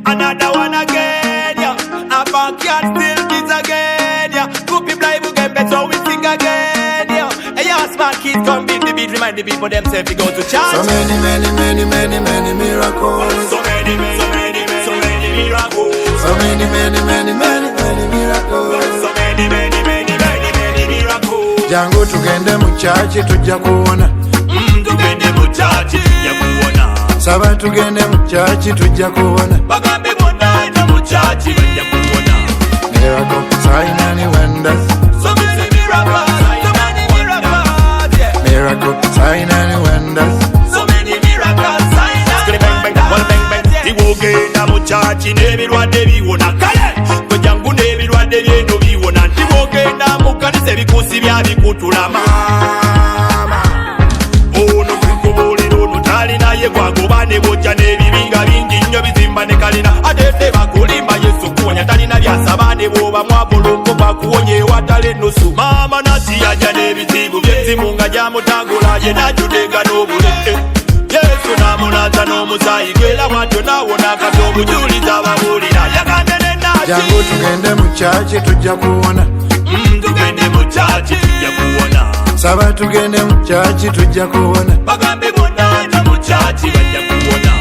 Another one again, yeah. A backyard still kids again, yeah. Groupie blind again, better we sing again, yeah. Hey, yeah, smart kids come beat the beat, remind the people themselves to go to church. So many miracles. So many miracles. So many miracles. So many miracles. Jangu tugende mu church tujja kuwona. Tugende mu church tujja kuwona. Saba tugende mu church tujja kuwona. Bagambe bonna mu church tujja kuwona. Miracle, sign and wonders. So many miracles. So many miracles. Yeah. Miracle, sign and wonders. So many miracles. Sign and wonders. Tiwogenda mu church n'ebirwadde biwona. Kale gwe jangu n'ebirwadde byeno biwona. Tiwogenda mu kanisa ebikuusi byabikutula maama. Ono kwikubuulira ono talinaye gwagoba ne bojja n'ebibinga bingi nnyo bizimba ne kalina. Atedde bakulimba Yesu kuwonya talina byasaba ne bw'oba mwabulungu bakuwonya ewatala ennusu. Maama nasi yajja n'ebizibu by'enzimu nga gyamutagula ye n'ajudega n'obule. Yesu n'amunaza n'omusaayi gwera bw'atyo n'awona kati omujuliza ababuulira yagande ne nasi. Jangu tugende mu church tujja kuwona. Tugende mu church tujja kuwona. Saba tugende mu church tujja kuwona. Bagambe bonna mu church bajja kuwona.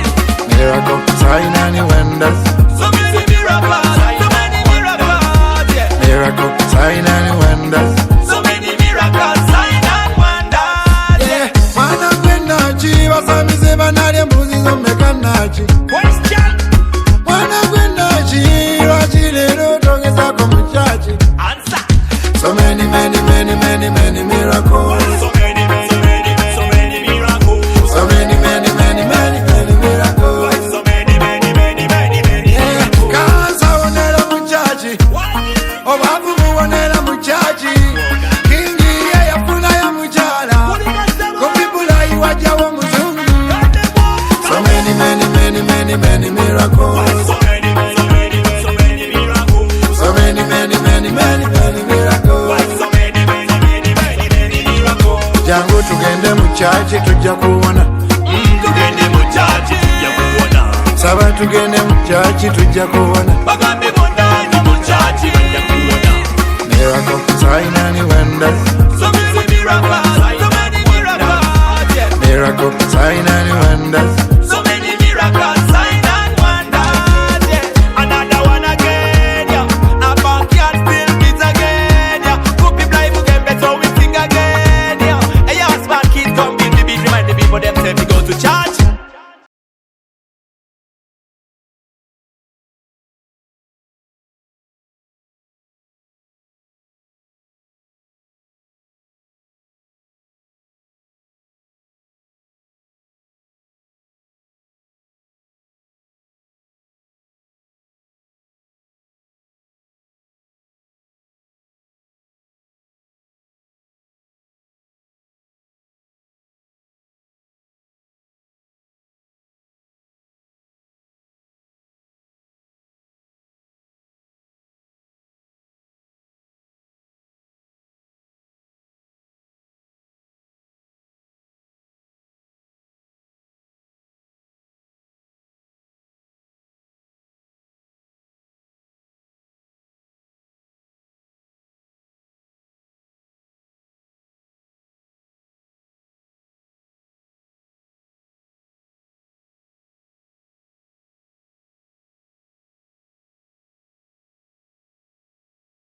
Miracle, sign and wonders. So many miracles, so many miracles, yeah. Miracle, sign and wonders. So many miracles, sign and wonders, yeah. Mwana gwenachi basamize banalye embuzi z'omeka nachi. Question, Mwana gwenachi lwaki leero togezako mu church. answer. So many miracles. So many miracles. So many miracles. So many miracles. Kansa wonera mu church. Obavu buwonera mu church. Kingi ye yafunayo mukyala. Kopibulayi wajjawo muzungu. So many miracles. So many miracles. So many miracles. So many miracles. Jangu tugende mu church tujja kuwona. Tugende mu church tujja kuwona. Saba tugende mu church tujja kuwona. Bagambe bonna mu church bajja kuwona. Miracle, sign and wonders. So many miracles, so many miracles, yeah. Miracle, sign and wonders. So many miracles.